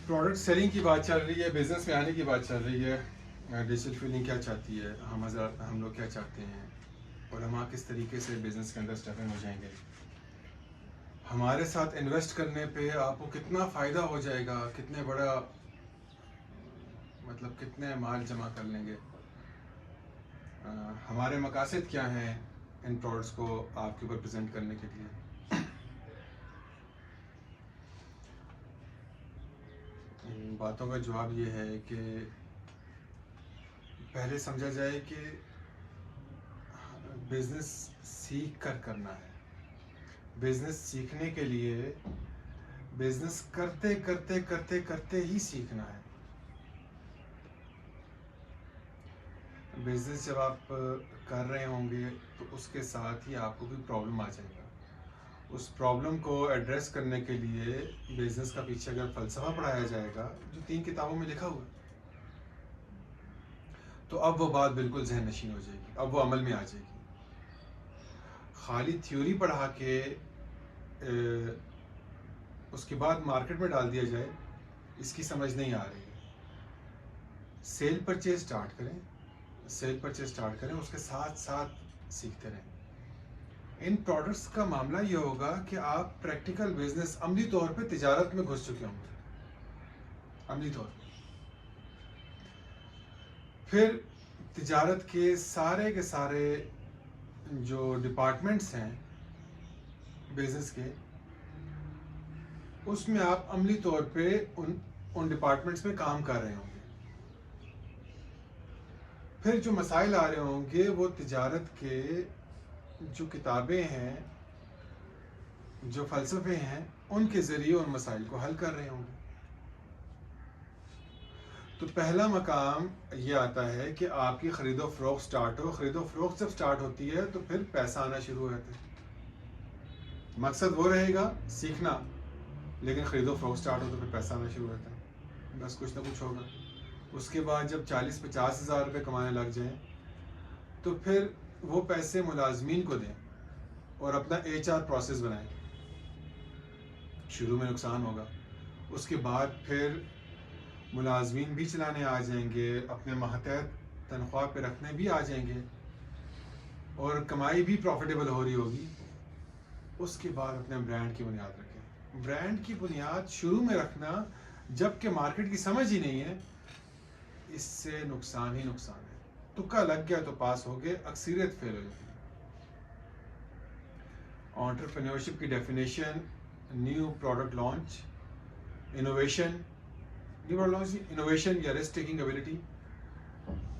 Product selling کی بات چل رہی ہے، بزنس میں آنے کی بات چل رہی ہے. ڈیجیٹل فیلنگ کیا چاہتی ہے، ہم لوگ کیا چاہتے ہیں، اور ہم کس طریقے سے بزنس کے اندر اسٹیپ ان ہو جائیں گے. ہمارے ساتھ انویسٹ کرنے پہ آپ کو کتنا فائدہ ہو جائے گا، کتنے بڑا مطلب کتنے مال جمع کر لیں گے. ہمارے مقاصد کیا ہیں ان پروڈکٹس کو آپ کے اوپر پریزنٹ کرنے کے لیے. ان باتوں کا جواب یہ ہے کہ پہلے سمجھا جائے کہ بزنس سیکھ کر کرنا ہے. بزنس سیکھنے کے لیے بزنس کرتے کرتے کرتے کرتے ہی سیکھنا ہے. بزنس جب آپ کر رہے ہوں گے تو اس کے ساتھ ہی آپ کو بھی پرابلم آ جائے گا. اس پرابلم کو ایڈریس کرنے کے لیے بزنس کا پیچھے اگر فلسفہ پڑھایا جائے گا جو 3 کتابوں میں لکھا ہوا ہے، تو اب وہ بات بالکل ذہن نشین ہو جائے گی، اب وہ عمل میں آ جائے گی. خالی تھیوری پڑھا کے اس کے بعد مارکیٹ میں ڈال دیا جائے، اس کی سمجھ نہیں آ رہی ہے. سیل پرچیز سٹارٹ کریں، اس کے ساتھ ساتھ سیکھتے رہیں. ان پروڈکٹس کا معاملہ یہ ہوگا کہ آپ پریکٹیکل بزنس عملی طور پہ تجارت میں گھس چکے ہوں گے، عملی طور پہ. پھر تجارت کے سارے جو ڈپارٹمنٹس ہیں بزنس کے، اس میں آپ عملی طور پہ ان ڈپارٹمنٹس میں کام کر رہے ہوں گے. پھر جو مسائل آ رہے ہوں گے وہ تجارت کے جو کتابیں ہیں، جو فلسفے ہیں، ان کے ذریعے ان مسائل کو حل کر رہے ہوں گے. تو پہلا مقام یہ آتا ہے کہ آپ کی خرید و فروخت سٹارٹ ہو. خرید و فروخت جب سٹارٹ ہوتی ہے تو پھر پیسہ آنا شروع ہو جاتا ہے. مقصد وہ رہے گا سیکھنا، لیکن خرید و فروخت سٹارٹ ہو تو پھر پیسہ آنا شروع ہو جاتا ہے، بس کچھ نہ کچھ ہوگا. اس کے بعد جب 40-50 ہزار روپے کمانے لگ جائیں تو پھر وہ پیسے ملازمین کو دیں اور اپنا HR پروسیس بنائیں. شروع میں نقصان ہوگا، اس کے بعد پھر ملازمین بھی چلانے آ جائیں گے، اپنے ماتحت تنخواہ پہ رکھنے بھی آ جائیں گے، اور کمائی بھی پروفیٹیبل ہو رہی ہوگی. اس کے بعد اپنے برانڈ کی بنیاد رکھیں. برانڈ کی بنیاد شروع میں رکھنا جب کہ مارکیٹ کی سمجھ ہی نہیں ہے، اس سے نقصان ہی نقصان ہے. تکا لگ گیا تو پاس ہو گئے، اکثریت فیل ہو جاتی ہے. انٹرپرینیورشپ کی definition: new product launch, innovation یا رسک ٹیکنگ ایبلٹی.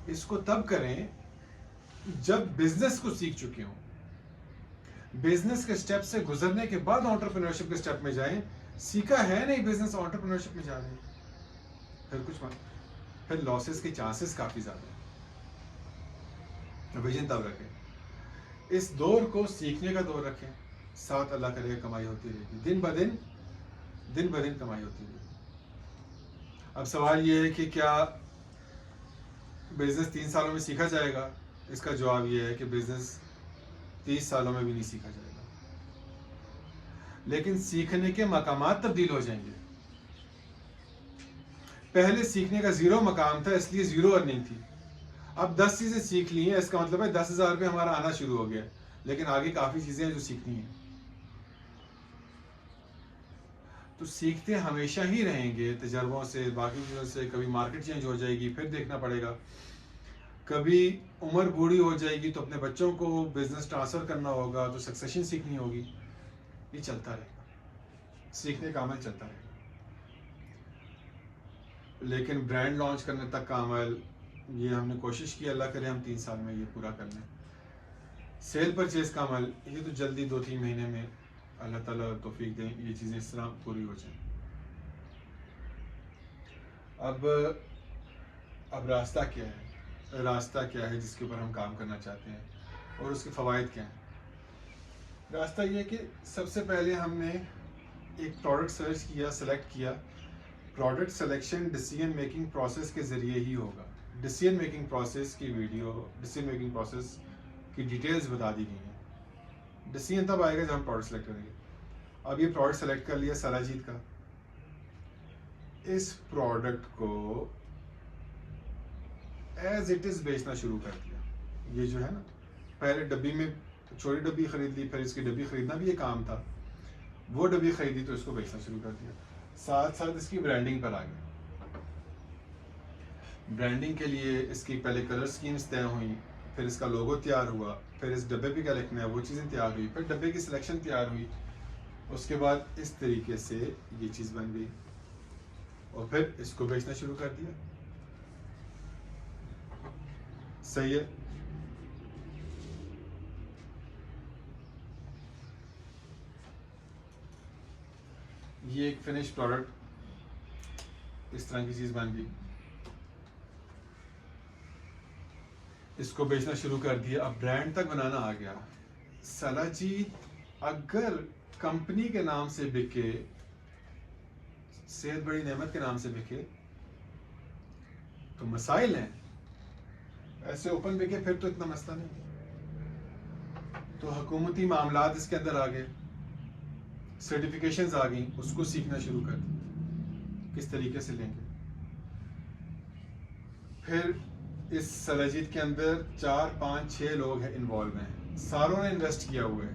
اس کو تب کریں جب بزنس کو سیکھ چکے ہوں. بزنس کے سٹیپ سے گزرنے کے بعد انٹرپرینیورشپ کے سٹیپ میں جائیں. سیکھا ہے نہیں بزنس، انٹرپرینیورشپ میں جا رہے ہیں، پھر لاسز کے چانسز کافی زیادہ ہیں. ویژن تب رکھیں، اس دور کو سیکھنے کا دور رکھیں. ساتھ اللہ کرے کمائی ہوتی رہے گی، دن بدن کمائی ہوتی رہے گی. اب سوال یہ ہے کہ کیا بزنس 3 سالوں میں سیکھا جائے گا؟ اس کا جواب یہ ہے کہ بزنس 30 سالوں میں بھی نہیں سیکھا جائے گا، لیکن سیکھنے کے مقامات تبدیل ہو جائیں گے. پہلے سیکھنے کا 0 مقام تھا، اس لیے 0 ارننگ تھی. اب 10 چیزیں سیکھ لی ہیں، اس کا مطلب ہے 10,000 روپے ہمارا آنا شروع ہو گیا، لیکن آگے کافی چیزیں ہیں جو سیکھنی ہیں. تو سیکھتے ہمیشہ ہی رہیں گے، تجربوں سے، باقی چیزوں سے. کبھی مارکیٹ چینج ہو جائے گی، پھر دیکھنا پڑے گا. کبھی عمر بوڑھی ہو جائے گی تو اپنے بچوں کو بزنس ٹرانسفر کرنا ہوگا، تو سکسیشن سیکھنی ہوگی. یہ چلتا رہے گا، سیکھنے کا عمل چلتا رہے گا. لیکن برانڈ لانچ کرنے تک کا عمل، یہ ہم نے کوشش کی، اللہ کرے ہم 3 سال میں یہ پورا کر لیں. سیل پرچیز کا عمل، یہ تو جلدی 2-3 مہینے میں اللہ تعالیٰ توفیق دیں یہ چیزیں اس طرح پوری ہو جائیں. اب راستہ کیا ہے؟ راستہ کیا ہے جس کے اوپر ہم کام کرنا چاہتے ہیں، اور اس کے فوائد کیا ہیں؟ راستہ یہ کہ سب سے پہلے ہم نے ایک پروڈکٹ سرچ کیا، سلیکٹ کیا. Product selection decision making process کے ذریعے ہی ہوگا. ڈیسیژن میکنگ پروسیس کی ویڈیو، ڈیسیژن میکنگ پروسیس کی ڈیٹیلز بتا دی گئی ہیں. ڈیسیژن تب آئے گا جب ہم پروڈکٹ سلیکٹ کریں گے. اب یہ پروڈکٹ سلیکٹ کر لیا سلاجید کا، اس پروڈکٹ کو ایز اٹ از بیچنا شروع کر دیا. یہ جو ہے نا پہلے ڈبی میں چھوٹی ڈبی خرید لی, پھر اس کی ڈبی خریدنا بھی یہ کام تھا, وہ ڈبی خریدی تو اس کو بیچنا شروع کر دیا. ساتھ ساتھ اس کی برانڈنگ پر آ گیا. برانڈنگ کے لیے اس کی پہلے کلر سکیمز طے ہوئیں, پھر اس کا لوگو تیار ہوا, پھر اس ڈبے پہ کیا لکھنا ہے وہ چیزیں تیار ہوئی, پھر ڈبے کی سلیکشن تیار ہوئی, اس کے بعد اس طریقے سے یہ چیز بن گئی اور پھر اس کو بیچنا شروع کر دیا. صحیح ہے. یہ ایک فنش پروڈکٹ اس طرح کی چیز بن گئی, اس کو بیچنا شروع کر دیا. اب برانڈ تک بنانا آ گیا. سلاجید اگر کمپنی کے نام سے بکے, صحت بڑی نعمت کے نام سے بکے تو مسائل ہیں, ایسے اوپن بکے پھر تو اتنا مسئلہ نہیں. تو حکومتی معاملات اس کے اندر آ گئے, سرٹیفکیشنز آ گئیں, اس کو سیکھنا شروع کر دیا کس طریقے سے لیں گے. پھر اس سلاجید کے اندر 4 5 6 لوگ ہیں انوالو ہیں, ساروں نے انویسٹ کیا ہوا ہے,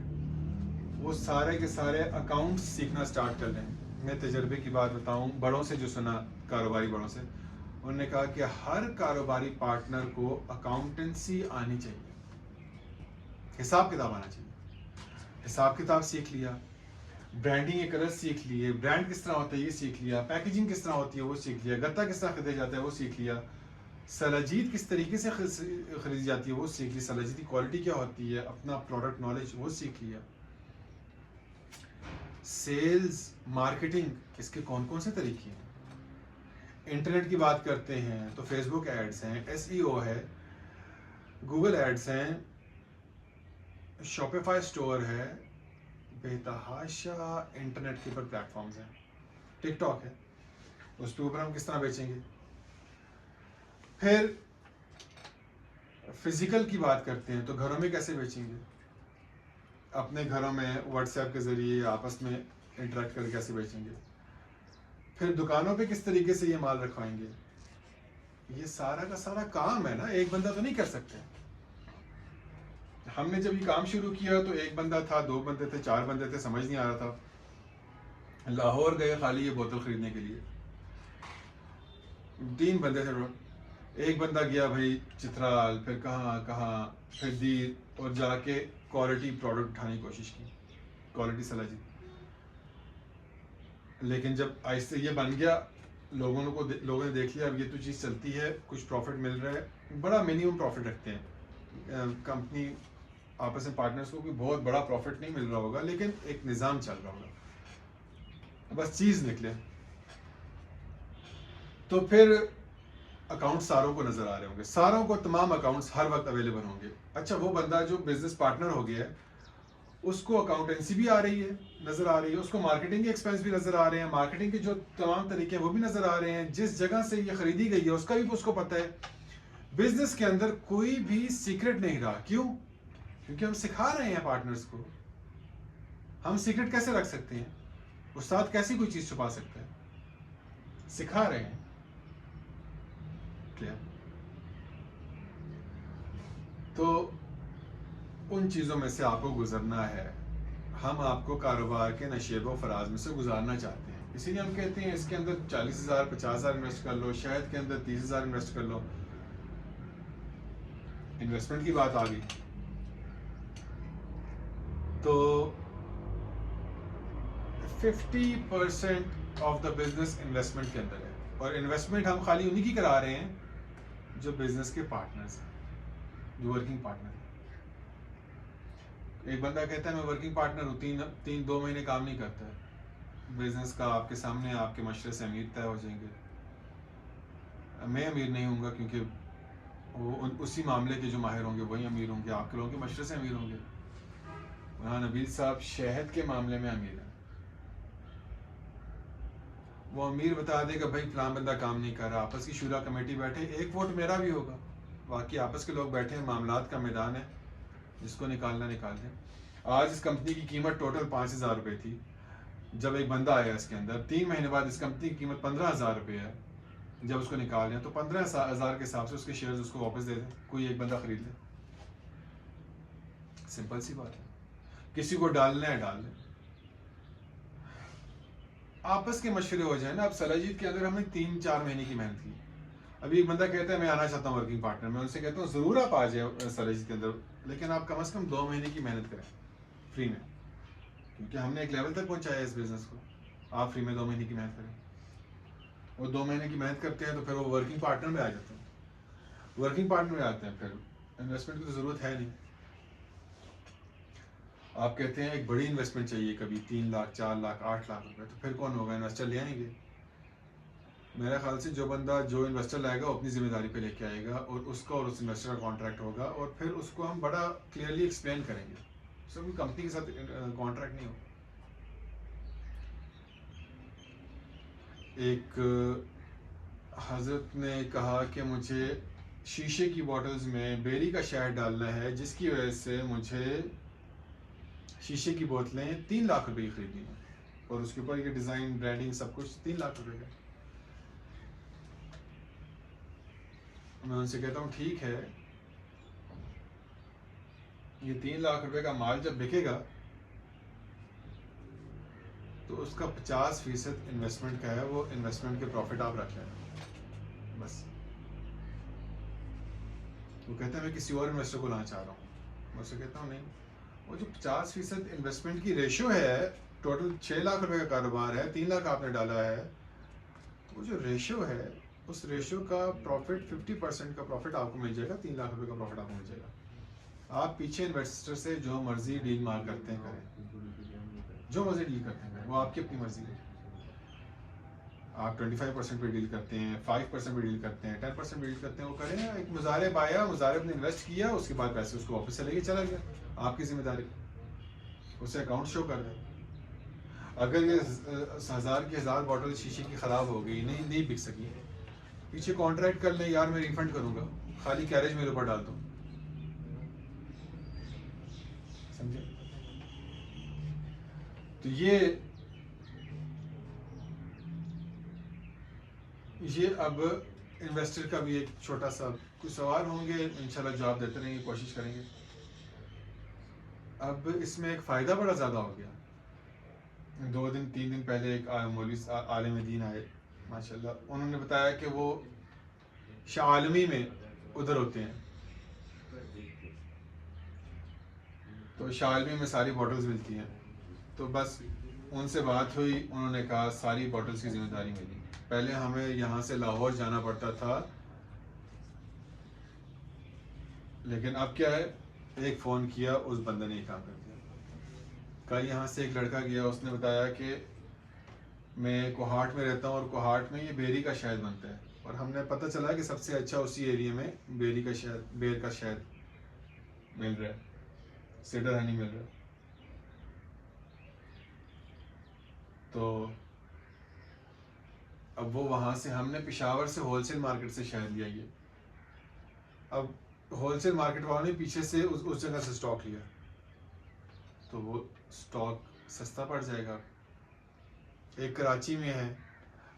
وہ سارے کے سارے اکاؤنٹس سیکھنا سٹارٹ کر لیں. میں تجربے کی بات بتاؤں, بڑوں سے جو سنا, کاروباری بڑوں سے, انہوں نے کہا کہ ہر کاروباری پارٹنر کو اکاؤنٹنسی آنی چاہیے, حساب کتاب آنا چاہیے. حساب کتاب سیکھ لیا, برانڈنگ کے کلر سیکھ لیے, برانڈ کس طرح ہوتا ہے یہ سیکھ لیا, پیکیجنگ کس طرح ہوتی ہے وہ سیکھ لیا, گتا کس طرح خریدا جاتا ہے وہ سیکھ لیا, سلاجید کس طریقے سے خریدی جاتی ہے وہ سیکھ لی, سلاجید کی کوالٹی کیا ہوتی ہے, اپنا پروڈکٹ نالج وہ سیکھ لیا. سیلز مارکیٹنگ اس کے کون کون سے طریقے ہیں. انٹرنیٹ کی بات کرتے ہیں تو فیس بک ایڈز ہیں, ایس ای او ہے, گوگل ایڈز ہیں, شاپیفائی اسٹور ہے, بے تحاشا انٹرنیٹ کے اوپر پلیٹ فارمز ہیں, ٹک ٹاک ہے, اس کے اوپر ہم کس طرح بیچیں گے. پھر فزیکل کی بات کرتے ہیں تو گھروں میں کیسے بیچیں گے, اپنے گھروں میں واٹس ایپ کے ذریعے آپس میں انٹریکٹ کر کے کیسے بیچیں گے. پھر دکانوں پہ کس طریقے سے یہ مال رکھوائیں گے. یہ سارا کا سارا کام ہے نا, ایک بندہ تو نہیں کر سکتے. ہم نے جب یہ کام شروع کیا تو ایک بندہ تھا, 2 بندے تھے, 4 بندے تھے, سمجھ نہیں آ رہا تھا. لاہور گئے خالی یہ بوتل خریدنے کے لیے, 3 بندے تھے. ایک بندہ گیا بھائی چترال, پھر کہاں پھر دیر, اور جا کے کوالٹی پروڈکٹ اٹھانے کی کوشش کی, کوالٹی سلاجید. لیکن جب آہستہ یہ بن گیا, لوگوں نے دیکھ لیا اب یہ تو چیز چلتی ہے, کچھ پروفٹ مل رہا ہے, بڑا منیمم پروفٹ رکھتے ہیں کمپنی آپس میں پارٹنرز کو, کوئی بہت بڑا پروفٹ نہیں مل رہا ہوگا لیکن ایک نظام چل رہا ہوگا, بس چیز نکلے. تو پھر اکاؤنٹ ساروں کو نظر آ رہے ہوں گے, ساروں کو تمام اکاؤنٹس ہر وقت اویلیبل ہوں گے. اچھا وہ بندہ جو بزنس پارٹنر ہو گیا ہے اس کو اکاؤنٹنسی بھی آ رہی ہے, نظر آ رہی ہے, اس کو مارکیٹنگ کے ایکسپینس بھی نظر آ رہے ہیں, مارکیٹنگ کے جو تمام طریقے ہیں وہ بھی نظر آ رہے ہیں, جس جگہ سے یہ خریدی گئی ہے اس کا بھی اس کو پتہ ہے. بزنس کے اندر کوئی بھی سیکرٹ نہیں رہا. کیوں؟ کیونکہ ہم سکھا رہے ہیں پارٹنرز کو. ہم سیکرٹ کیسے رکھ سکتے ہیں, استاد کیسی کوئی چیز چھپا سکتا ہے, سکھا رہے ہیں. تو ان چیزوں میں سے آپ کو گزرنا ہے. ہم آپ کو کاروبار کے نشیب و فراز میں سے گزارنا چاہتے ہیں, اسی لیے ہم کہتے ہیں اس کے اندر 40,000 50,000 انویسٹ کر لو, شاید کے اندر 30,000 انویسٹ کر لو. انویسٹمنٹ کی بات آ گئی تو 50% آف دا بزنس انویسٹمنٹ کے اندر ہے, اور انویسٹمنٹ ہم خالی انہی کی کرا رہے ہیں جو بزنس کے پارٹنرز ہیں, جو ورکنگ پارٹنر ہیں. ایک بندہ کہتا ہے میں ورکنگ پارٹنر ہوں, 2 مہینے کام نہیں کرتا ہے, بزنس کا آپ کے سامنے آپ کے مشورے سے امیر طے ہو جائیں گے. میں امیر نہیں ہوں گا کیونکہ وہ اسی معاملے کے جو ماہر ہوں گے وہی امیر ہوں گے, آپ کے لوگوں کے مشورے سے امیر ہوں گے. ہاں نبیل صاحب شہد کے معاملے میں امیر ہیں, وہ امیر بتا دے گا بھائی فلاں بندہ کام نہیں کر رہا, آپس کی شورا کمیٹی بیٹھے, 1 ووٹ میرا بھی ہوگا, باقی آپس کے لوگ بیٹھے ہیں, معاملات کا میدان ہے, جس کو نکالنا نکال دیں. آج اس کمپنی کی قیمت ٹوٹل 5,000 روپے تھی, جب ایک بندہ آیا اس کے اندر 3 مہینے بعد اس کمپنی کی قیمت 15,000 روپے ہے، جب اس کو نکال لیں تو 15,000 کے حساب سے اس کے شیئرز اس کو واپس دے دیں، کوئی ایک بندہ خرید لے. سمپل سی بات ہے. کسی کو ڈالنا ہے ڈال لیں، آپس کے مشورے ہو جائیں نا. اب سلاجید کے اندر ہم نے 3-4 مہینے کی محنت کی. ابھی ایک بندہ کہتا ہے میں آنا چاہتا ہوں ورکنگ پارٹنر، میں ان سے کہتا ہوں ضرور آپ آ جائیں سلاجید کے اندر، لیکن آپ کم از کم 2 مہینے کی محنت کریں فری میں، کیونکہ ہم نے ایک لیول تک پہنچایا اس بزنس کو. آپ فری میں 2 مہینے کی محنت کریں. وہ 2 مہینے کی محنت کرتے ہیں تو پھر وہ ورکنگ پارٹنر میں آ جاتے ہیں. ورکنگ پارٹنر میں آتے ہیں پھر انویسٹمنٹ کی تو ضرورت ہے نہیں. آپ کہتے ہیں ایک بڑی انویسٹمنٹ چاہیے کبھی 3 لاکھ 4 لاکھ 8 لاکھ روپے، تو پھر کون ہوگا؟ انویسٹر لے آئیں گے. میرے خیال سے جو انویسٹر لائے گا وہ اپنی ذمہ داری پہ لے کے آئے گا، اور اس کا اور اس انویسٹر کا کانٹریکٹ ہوگا، اور پھر اس کو ہم بڑا کلیئرلی ایکسپلین کریں گے. سب کمپنی کے ساتھ کانٹریکٹ نہیں ہوگا. ایک حضرت نے کہا کہ مجھے شیشے کی بوٹلز میں بیری کا شہد ڈالنا ہے، جس کی وجہ سے مجھے شیشے کی بوتلیں 3 لاکھ روپے کی خریدنی ہیں، اور اس کے اوپر یہ ڈیزائن برانڈنگ سب کچھ 3 لاکھ روپے کا. میں ان سے کہتا ہوں ٹھیک ہے، یہ 3 لاکھ روپے کا مال جب بکے گا تو اس کا 50% انویسٹمنٹ کا ہے، وہ انویسٹمنٹ کے پروفٹ آپ رکھ لیں بس. وہ کہتے ہیں میں کسی اور انویسٹر کو لانا چاہ رہا ہوں. میں اسے کہتا ہوں نہیں، وہ جو 50% انویسٹمنٹ کی ریشو ہے، ٹوٹل 6 لاکھ روپے کا کاروبار ہے، 3 لاکھ آپ نے ڈالا ہے، وہ جو ریشو ہے اس ریشو کا پروفٹ 50% کا پروفٹ آپ کو مل جائے گا. 3 لاکھ روپے کا پروفٹ آپ کو مل جائے گا. آپ پیچھے انویسٹر سے جو مرضی ڈیل مار کرتے ہیں کریں، جو مرضی ڈیل کرتے ہیں کریں، وہ آپ کی اپنی مرضی ہے. آپ 25% پہ ڈیل کرتے ہیں، 5% پہ ڈیل کرتے ہیں، 10% پہ ڈیل کرتے ہیں، وہ کریں. ایک مضارب آیا، مضارب نے انویسٹ کیا، اس کے بعد پیسے اس کو واپس سے لے کے چلا گیا. آپ کی ذمہ داری اسے اکاؤنٹ شو کر دیں. اگر یہ 1000 کی 1000 بوٹل شیشے کی خراب ہو گئی، نہیں بک سکی، پیچھے کانٹریکٹ کر لیں، یار میں ریفنڈ کروں گا، خالی کیریج میرے اوپر ڈال دو. سمجھے؟ تو یہ اب انویسٹر کا بھی ایک چھوٹا سا کچھ سوال ہوں گے، انشاءاللہ جواب دیتے رہیں گے، کوشش کریں گے. اب اس میں ایک فائدہ بڑا زیادہ ہو گیا. 2-3 دن پہلے ایک مولوی عالم دین آئے ماشاءاللہ، انہوں نے بتایا کہ وہ شاہ عالمی میں ادھر ہوتے ہیں، تو شاہ عالمی میں ساری بوٹلز ملتی ہیں. تو بس ان سے بات ہوئی، انہوں نے کہا ساری بوٹلز کی ذمہ داری میری. پہلے ہمیں یہاں سے لاہور جانا پڑتا تھا، لیکن اب کیا ہے، ایک فون کیا اس بندے نے یہ کام کر دیا. کل یہاں سے ایک لڑکا گیا، اس نے بتایا کہ میں کوہاٹ میں رہتا ہوں، اور کوہاٹ میں یہ بیری کا شہد بنتا ہے، اور ہم نے پتہ چلا کہ سب سے اچھا اسی ایریے میں بیر کا شہد مل رہا ہے، سیڈر ہنی مل رہا ہے. تو اب وہ وہاں سے ہم نے پشاور سے ہول سیل مارکیٹ سے شہد لیا. یہ اب ہول سیل مارکیٹ والوں نے پیچھے سے اس جگہ سے سٹاک لیا، تو وہ سٹاک سستا پڑ جائے گا. ایک کراچی میں ہے،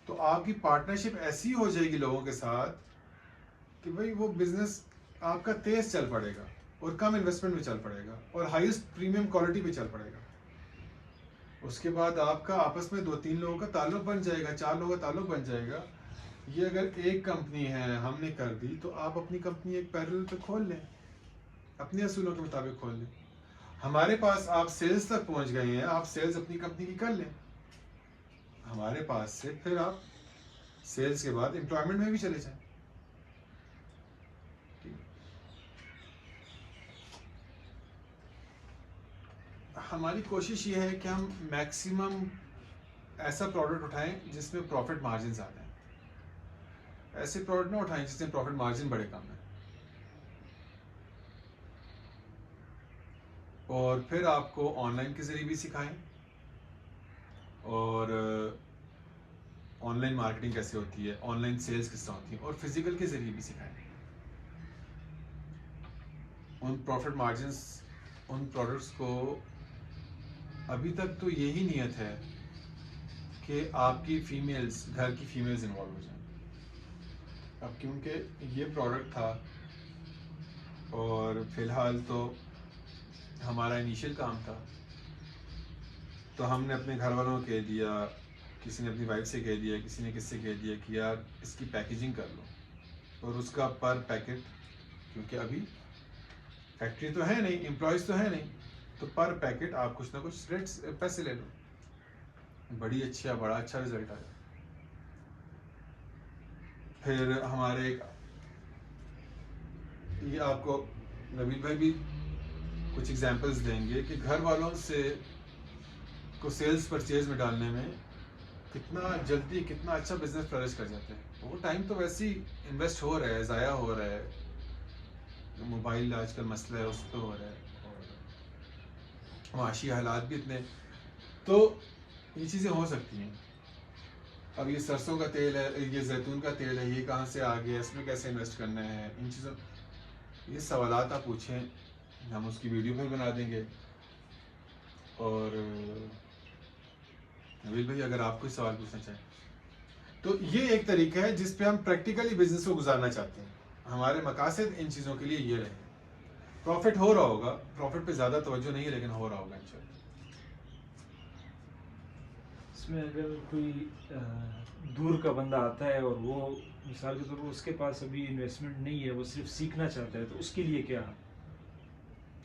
تو آپ کی پارٹنرشپ ایسی ہو جائے گی لوگوں کے ساتھ کہ بھائی وہ بزنس آپ کا تیز چل پڑے گا، اور کم انویسٹمنٹ میں چل پڑے گا، اور ہائیسٹ پریمیم کوالٹی پہ چل پڑے گا. اس کے بعد آپ کا آپس میں 2-3 لوگوں کا تعلق بن جائے گا، 4 لوگوں کا تعلق بن جائے گا. یہ اگر ایک کمپنی ہے ہم نے کر دی، تو آپ اپنی کمپنی ایک پیرل پہ کھول لیں، اپنے اصولوں کے مطابق کھول لیں. ہمارے پاس آپ سیلز تک پہنچ گئے ہیں، آپ سیلز اپنی کمپنی کی کر لیں. ہمارے پاس سے پھر آپ سیلز کے بعد امپلائمنٹ میں بھی چلے جائیں. ہماری کوشش یہ ہے کہ ہم میکسیمم ایسا پروڈکٹ اٹھائیں جس میں پروفٹ مارجن زیادہ ہیں. ایسے پروڈکٹ نہ اٹھائیں جس میں پروفٹ مارجن بڑے کم ہیں. اور پھر آپ کو آن لائن کے ذریعے بھی سکھائیں، اور آن لائن مارکیٹنگ کیسے ہوتی ہے، آن لائن سیلز کس طرح ہوتی ہے، اور فزیکل کے ذریعے بھی سکھائیں. ان پروفٹ مارجنس، ان پروڈکٹس کو ابھی تک تو یہی نیت ہے کہ آپ کی فیمیلز، گھر کی فیمیلز انوالو ہو جائیں. اب کیونکہ یہ پروڈکٹ تھا اور فی الحال تو ہمارا انیشیل کام تھا، تو ہم نے اپنے گھر والوں کو کہہ دیا، کسی نے اپنی وائف سے کہہ دیا، کسی نے کس سے کہہ دیا کہ یار اس کی پیکیجنگ کر لو، اور اس کا پر پیکٹ، کیونکہ ابھی فیکٹری تو ہے نہیں، امپلائیز تو ہے نہیں، تو پر پیکٹ آپ کچھ نہ کچھ ریٹس پیسے لے لو. بڑا اچھا رزلٹ آیا. پھر ہمارے یہ آپ کو نوید بھائی بھی کچھ ایگزامپلس دیں گے کہ گھر والوں سے کو سیلز پرچیز میں ڈالنے میں کتنا جلدی کتنا اچھا بزنس فلرش کر جاتے ہیں. وہ ٹائم تو ویسے ہی انویسٹ ہو رہا ہے، ضائع ہو رہا ہے، موبائل آج کل مسئلہ ہے اس پہ ہو رہا ہے، اور معاشی حالات بھی اتنے، تو یہ چیزیں ہو سکتی ہیں. اب یہ سرسوں کا تیل ہے، یہ زیتون کا تیل ہے، یہ کہاں سے آ گیا، اس میں کیسے انویسٹ کرنا ہے، ان چیزوں یہ سوالات آپ پوچھیں، ہم اس کی ویڈیو بھی بنا دیں گے. اور نوید بھائی اگر آپ کوئی سوال پوچھنا چاہیں تو یہ ایک طریقہ ہے جس پہ ہم پریکٹیکلی بزنس کو گزارنا چاہتے ہیں. ہمارے مقاصد ان چیزوں کے لیے یہ رہے. پروفٹ ہو رہا ہوگا، پروفٹ پہ زیادہ توجہ نہیں ہے، لیکن ہو رہا ہوگا انشاءاللہ. اس میں اگر کوئی دور کا بندہ آتا ہے اور وہ مثال کے طور پر اس کے پاس ابھی انویسٹمنٹ نہیں ہے، وہ صرف سیکھنا چاہتا ہے، تو اس کے لیے کیا،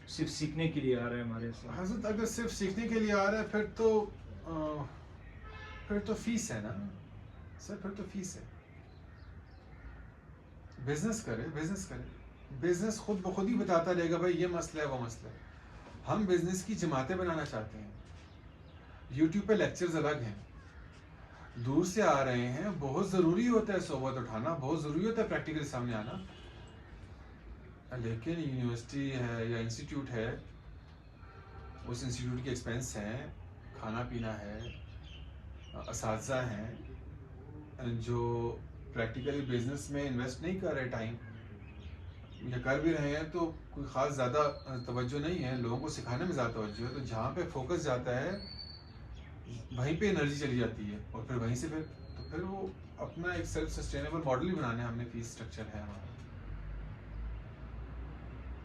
صرف سیکھنے کے لیے آ رہا ہے ہمارے ساتھ؟ حضرت اگر صرف سیکھنے کے لیے آ رہا ہے پھر تو فیس ہے نا سر، پھر تو فیس ہے. بزنس کرے، بزنس خود بخود ہی بتاتا رہے گا بھائی یہ مسئلہ ہے وہ مسئلہ ہے. ہم بزنس کی جماعتیں بنانا چاہتے ہیں. یوٹیوب پہ لیکچرز الگ ہیں، دور سے آ رہے ہیں، بہت ضروری ہوتا ہے صحبت اٹھانا، بہت ضروری ہوتا ہے پریکٹیکل سامنے آنا، لیکن یونیورسٹی ہے یا انسٹیٹیوٹ ہے، اس انسٹیٹیوٹ کے ایکسپینس ہیں، کھانا پینا ہے، اساتذہ ہیں جو پریکٹیکلی بزنس میں انویسٹ نہیں کر رہے ٹائم، یا کر بھی رہے ہیں تو کوئی خاص زیادہ توجہ نہیں ہے، لوگوں کو سکھانے میں زیادہ توجہ ہے. تو جہاں پہ فوکس جاتا ہے وہیں پہ انرجی چلی جاتی ہے، اور پھر وہیں سے پھر وہ اپنا ایک سیلف سسٹینیبل ماڈل ہی بنانا ہے. ہم نے فیس اسٹرکچر ہے ہمارا.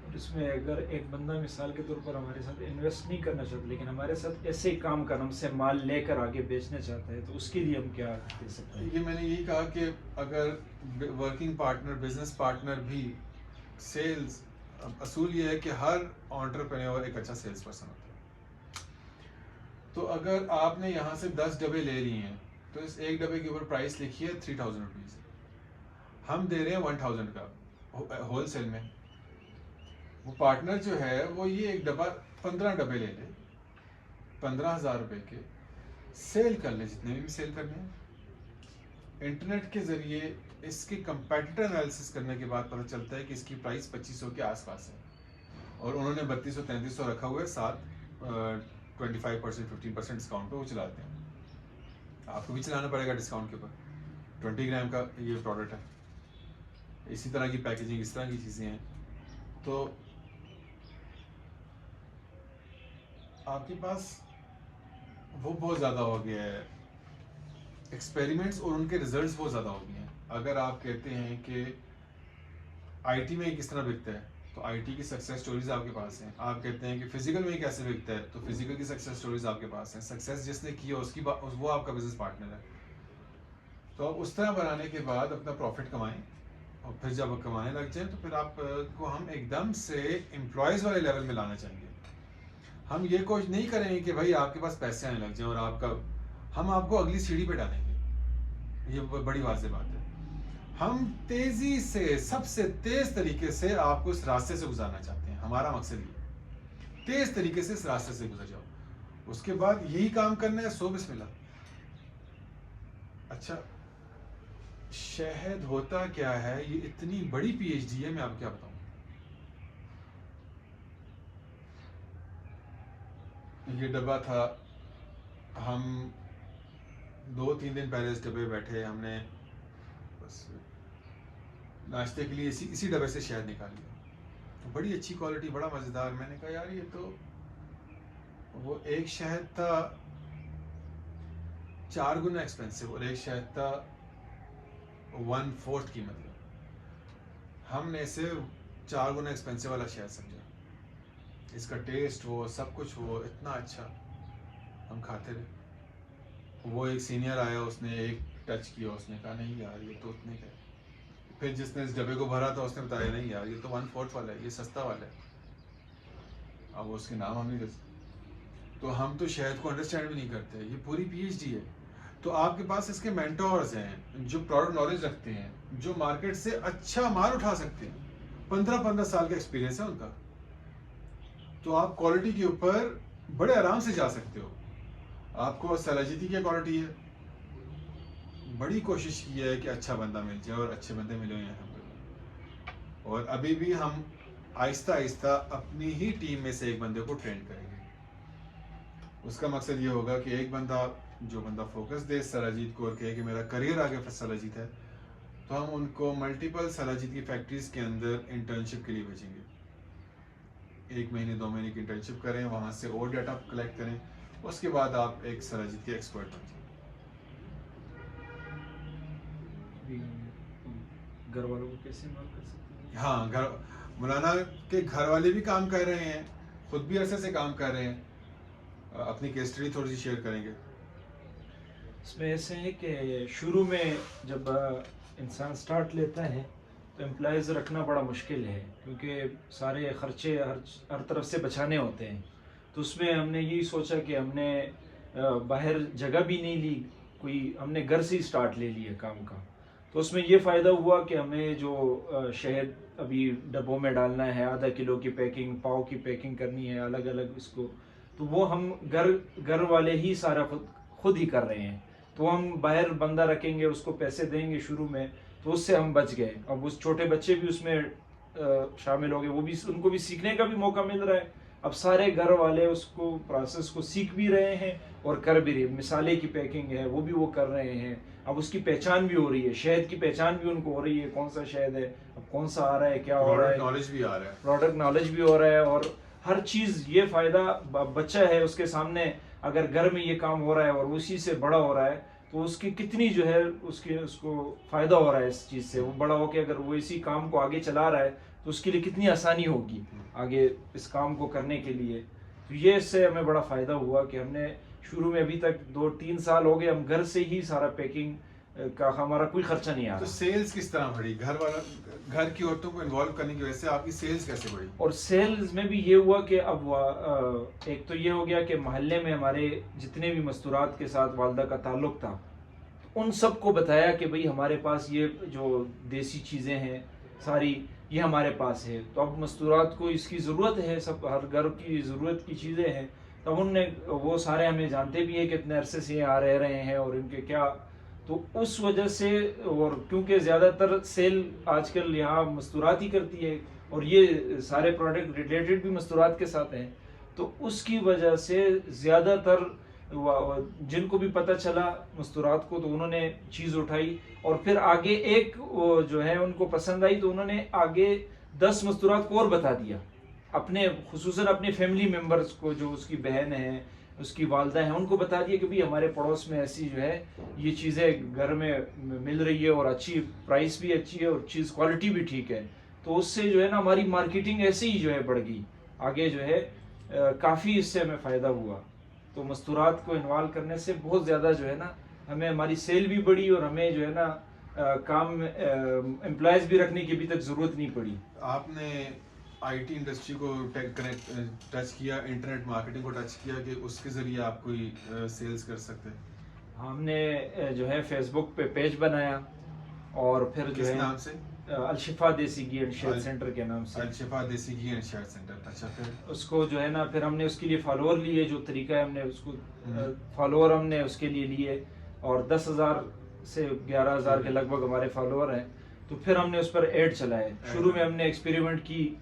اور اس میں اگر ایک بندہ مثال کے طور پر ہمارے ساتھ انویسٹ نہیں کرنا چاہتا لیکن ہمارے ساتھ ایسے ہی کام کرنا، ہم سے مال لے کر آگے بیچنا چاہتا ہے، تو اس کے لیے ہم کیا دے سکتے ہیں؟ یہ میں نے یہی کہا کہ اگر ورکنگ پارٹنر، بزنس پارٹنر بھی سیلز، اصول یہ ہے کہ ہر انٹرپرینیور ایک اچھا سیلز پرسن ہوتا ہے. تو اگر آپ نے یہاں سے 10 ڈبے لے لیے ہیں تو اس ایک ڈبے کے اوپر پرائس لکھی ہے 3000 روپیز، ہم دے رہے ہیں 1000 کا ہول سیل میں. وہ پارٹنر جو ہے وہ یہ ایک ڈبہ 15 ڈبے لے لے، 15,000 روپے کے سیل کر لے، جتنے بھی سیل کرنے ہیں. انٹرنیٹ کے ذریعے اس کی کمپیٹیٹر انالیسس کرنے کے بعد پتہ چلتا ہے کہ اس کی پرائس 2500 کے آس پاس ہے، اور انہوں نے 3200-3300 رکھا ہوا ہے، ساتھ 25% 15% ڈسکاؤنٹ پہ وہ چلاتے ہیں. آپ کو بھی چلانا پڑے گا ڈسکاؤنٹ کے اوپر. 20 گرام کا یہ پروڈکٹ ہے، اسی طرح کی پیکیجنگ، اس طرح کی چیزیں ہیں. تو آپ کے پاس وہ بہت زیادہ ہو گیا ہے ایکسپیریمنٹس، اور ان کے ریزلٹس بہت زیادہ ہو گئے ہیں. اگر آپ کہتے ہیں کہ آئی ٹی میں کس طرح بکتا ہے تو آئی ٹی کی سکسیس سٹوریز آپ کے پاس ہیں. آپ کہتے ہیں کہ فزیکل میں کیسے بکتا ہے تو فزیکل کی سکسیس سٹوریز آپ کے پاس ہیں. سکسیس جس نے کی ہے اس کی وہ آپ کا بزنس پارٹنر ہے. تو آپ اس طرح بنانے کے بعد اپنا پروفٹ کمائیں، اور پھر جب کمانے لگ جائیں تو پھر آپ کو ہم ایک دم سے امپلائیز والے لیول میں لانا چاہیں گے. ہم یہ کوشش نہیں کریں گے کہ بھائی آپ کے پاس پیسے آنے لگ جائیں اور ہم آپ کو اگلی سیڑھی پہ ڈالیں گے. یہ بڑی واضح بات ہے. ہم تیزی سے، سب سے تیز طریقے سے آپ کو اس راستے سے گزارنا چاہتے ہیں. ہمارا مقصد یہ تیز طریقے سے اس راستے سے گزر جاؤ، اس کے بعد یہی کام کرنا ہے. سو بسم اللہ. اچھا، شہد ہوتا کیا ہے؟ یہ اتنی بڑی پی ایچ ڈی ہے، میں آپ کیا بتاؤں. یہ ڈبہ تھا، ہم 2-3 دن پہلے اس ڈبے بیٹھے، ہم نے بس ناشتے کے لیے اسی ڈبے سے شہد نکال لیا. بڑی اچھی کوالٹی، بڑا مزیدار. میں نے کہا یار یہ تو وہ ایک شہد تھا 4 گنا ایکسپینسو اور ایک شہد تھا 1/4 قیمت کا. ہم نے اسے 4 گنا ایکسپینسو والا شہد سمجھا. اس کا ٹیسٹ وہ سب کچھ وہ اتنا اچھا ہم کھاتے رہے. وہ ایک سینئر آیا, اس نے ایک ٹچ کیا, اس نے کہا نہیں یار یہ تو اتنے کا ہے. پھر جس نے اس ڈبے کو بھرا تھا اس نے بتایا نہیں یار یہ تو 1/4 والا ہے, یہ سستا والا ہے. اب اس کے نام ہم نہیں کر سکتے. تو ہم تو شہد کو انڈرسٹینڈ بھی نہیں کرتے. یہ پوری PhD ہے. تو آپ کے پاس اس کے مینٹورز ہیں جو پروڈکٹ نالج رکھتے ہیں, جو مارکیٹ سے اچھا مال اٹھا سکتے ہیں. 15 سال کا ایکسپیرینس ہے ان کا. تو آپ کوالٹی کے اوپر بڑے آرام سے جا سکتے ہو. آپ کو سلاجتی کی کوالٹی ہے, بڑی کوشش کی ہے کہ اچھا بندہ مل جائے, اور اچھے بندے ملے ہیں ہم کو. اور ابھی بھی ہم آہستہ آہستہ اپنی ہی ٹیم میں سے ایک بندے کو ٹرین کریں گے. اس کا مقصد یہ ہوگا کہ ایک بندہ جو بندہ فوکس دے سلاجیت کو اور کہے کہ میرا کریئر آگے سلاجیت ہے, تو ہم ان کو ملٹیپل سلاجیت کی فیکٹریز کے اندر انٹرنشپ کے لیے بھیجیں گے. 1 مہینے 2 مہینے کی انٹرنشپ کریں, وہاں سے اور ڈیٹا کلیکٹ کریں, اس کے بعد آپ ایک سلاجیت کے ایکسپرٹ بن جائیں. گھر والوں کو کیسے انوالو کر سکتے ہیں؟ ہاں, مولانا کے گھر والے بھی کام کر رہے ہیں, خود بھی عرصے سے کام کر رہے ہیں. اپنی کیس اسٹڈی تھوڑی سی شیئر کریں گے. اس میں ایسے ہے کہ شروع میں جب انسان سٹارٹ لیتا ہے تو امپلائیز رکھنا بڑا مشکل ہے, کیونکہ سارے خرچے ہر طرف سے بچانے ہوتے ہیں. تو اس میں ہم نے یہی سوچا کہ ہم نے باہر جگہ بھی نہیں لی کوئی, ہم نے گھر سے ہی سٹارٹ لے لیا کام کا. تو اس میں یہ فائدہ ہوا کہ ہمیں جو شہد ابھی ڈبوں میں ڈالنا ہے, ½ کلو کی پیکنگ, پاؤ کی پیکنگ کرنی ہے الگ الگ اس کو, تو وہ ہم گھر والے ہی سارا خود ہی کر رہے ہیں. تو ہم باہر بندہ رکھیں گے, اس کو پیسے دیں گے شروع میں, تو اس سے ہم بچ گئے. اب اس چھوٹے بچے بھی اس میں شامل ہو گئے, وہ بھی ان کو بھی سیکھنے کا بھی موقع مل رہا ہے. اب سارے گھر والے اس کو پروسیس کو سیکھ بھی رہے ہیں اور کر بھی رہے ہیں. مثالے کی پیکنگ ہے وہ بھی وہ کر رہے ہیں. اب اس کی پہچان بھی ہو رہی ہے, شہد کی پہچان بھی ان کو ہو رہی ہے, کون سا شہد ہے, اب کون سا آ رہا ہے, کیا ہو رہا ہے, نالج بھی آ رہا ہے, پروڈکٹ نالج بھی ہو رہا ہے. اور ہر چیز یہ فائدہ بچہ ہے اس کے سامنے, اگر گھر میں یہ کام ہو رہا ہے اور اسی سے بڑا ہو رہا ہے تو اس کی کتنی جو ہے اس کو فائدہ ہو رہا ہے اس چیز سے. وہ بڑا ہو کے اگر وہ اسی کام کو آگے چلا رہا ہے تو اس کے لیے کتنی آسانی ہوگی آگے اس کام کو کرنے کے لیے. تو یہ اس سے ہمیں بڑا فائدہ ہوا کہ ہم نے شروع میں ابھی تک 2-3 سال ہو گئے ہم گھر سے ہی سارا پیکنگ کا, ہمارا کوئی خرچہ نہیں آ رہا. تو سیلز کس طرح بڑھی؟ گھر کی عورتوں کو انوالو کرنے کی وجہ سے آپ کی سیلز کیسے بڑھی؟ اور سیلز میں بھی یہ ہوا کہ اب ایک تو یہ ہو گیا کہ محلے میں ہمارے جتنے بھی مستورات کے ساتھ والدہ کا تعلق تھا, ان سب کو بتایا کہ بھئی ہمارے پاس یہ جو دیسی چیزیں ہیں ساری یہ ہمارے پاس ہے. تو اب مستورات کو اس کی ضرورت ہے, سب ہر گھر کی ضرورت کی چیزیں ہیں. تب وہ سارے ہمیں جانتے بھی ہیں کہ اتنے عرصے سے یہاں رہے ہیں اور ان کے کیا. تو اس وجہ سے, اور کیونکہ زیادہ تر سیل آج کل یہاں مستورات ہی کرتی ہے اور یہ سارے پروڈکٹ ریلیٹڈ بھی مستورات کے ساتھ ہیں, تو اس کی وجہ سے زیادہ تر جن کو بھی پتہ چلا مستورات کو تو انہوں نے چیز اٹھائی. اور پھر آگے ایک جو ہے ان کو پسند آئی تو انہوں نے آگے 10 مستورات کو اور بتا دیا, اپنے خصوصاً اپنے فیملی ممبرز کو, جو اس کی بہن ہیں, اس کی والدہ ہیں, ان کو بتا دیا کہ بھی ہمارے پڑوس میں ایسی جو ہے یہ چیزیں گھر میں مل رہی ہے اور اچھی پرائس بھی اچھی ہے اور چیز کوالٹی بھی ٹھیک ہے. تو اس سے جو ہے نا ہماری مارکیٹنگ ایسے ہی جو ہے بڑھ گئی آگے, جو ہے کافی اس سے ہمیں فائدہ ہوا. تو مستورات کو انوالو کرنے سے بہت زیادہ جو ہے نا ہمیں ہماری سیل بھی بڑھی اور ہمیں جو ہے نا کام امپلائیز بھی رکھنے کی ابھی تک ضرورت نہیں پڑی. آپ نے IT انڈسٹری کو ٹچ کیا, انٹرنیٹ مارکیٹنگ کو ٹچ کیا کہ اس کے ذریعے آپ کوئی سیلز کر سکتے؟ ہم نے جو ہے فیس بک پہ پیج بنایا اور پھر جو کس ہے نام سے؟ الشفا دیسی گھی اینڈ شہد سینٹر کے نام سے. الشفا دیسی گھی اینڈ شہد سینٹر. اچھا, پھر اس کو جو ہے نا پھر ہم نے اس کے لیے فالوور لیے, جو طریقہ ہے ہم نے اس کو فالوور ہم نے اس کے لیے لیے, اور 10,000 سے 11,000 کے لگ بھگ ہمارے فالوور ہیں. تو پھر ہم نے اس پر ایڈ چلائے. شروع میں ہم نے ایکسپیریمنٹ کی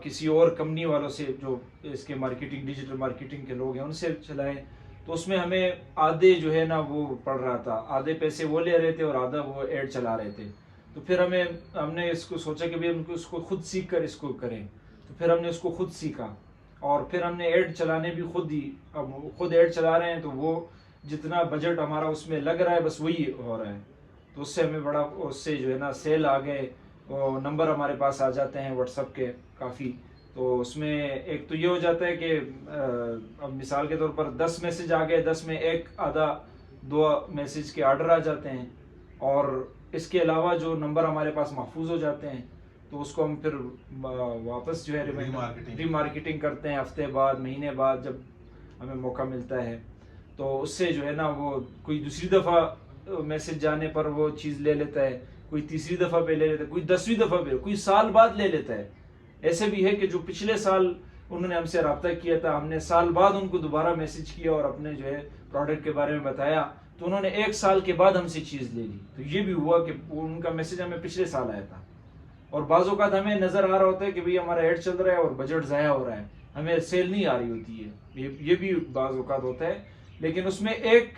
کسی اور کمپنی والوں سے جو اس کے مارکیٹنگ ڈیجیٹل مارکیٹنگ کے لوگ ہیں ان سے چلائے. تو اس میں ہمیں آدھے جو ہے نا وہ پڑ رہا تھا, آدھے پیسے وہ لے رہے تھے اور آدھا وہ ایڈ چلا رہے تھے. تو پھر ہم نے اس کو سوچا کہ ہم اس کو خود سیکھ کر اس کو کریں. تو پھر ہم نے اس کو خود سیکھا اور پھر ہم نے ایڈ چلانے بھی خود ایڈ چلا رہے ہیں. تو وہ جتنا بجٹ ہمارا اس میں لگ رہا ہے بس وہی ہو رہا ہے. تو اس سے ہمیں بڑا, اس سے جو ہے نا سیل آ گئے, وہ نمبر ہمارے پاس آ جاتے ہیں واٹس ایپ کے کافی. تو اس میں ایک تو یہ ہو جاتا ہے کہ اب مثال کے طور پر 10 میسج آ گئے, 10 میں ایک آدھا 2 میسج کے آرڈر آ جاتے ہیں, اور اس کے علاوہ جو نمبر ہمارے پاس محفوظ ہو جاتے ہیں تو اس کو ہم پھر واپس جو ہے ری مارکیٹنگ کرتے ہیں ہفتے بعد, مہینے بعد جب ہمیں موقع ملتا ہے. تو اس سے جو ہے نا وہ کوئی دوسری دفعہ میسج جانے پر وہ چیز لے لیتا ہے, کوئی تیسری دفعہ پہ لے لیتا ہے, کوئی 10ویں دفعہ پہ, کوئی سال بعد لے لیتا ہے. ایسے بھی ہے کہ جو پچھلے سال انہوں نے ہم سے رابطہ کیا تھا, ہم نے سال بعد ان کو دوبارہ میسج کیا اور اپنے جو ہے پروڈکٹ کے بارے میں بتایا, تو انہوں نے 1 سال کے بعد ہم سے چیز لے لی. تو یہ بھی ہوا کہ ان کا میسج ہمیں پچھلے سال آیا تھا, اور بعض اوقات ہمیں نظر آ رہا ہوتا ہے کہ بھئی ہمارا ایڈ چل رہا ہے اور بجٹ ضائع ہو رہا ہے, ہمیں سیل نہیں آ رہی ہوتی ہے. یہ بھی بعض اوقات ہوتا ہے, لیکن اس میں ایک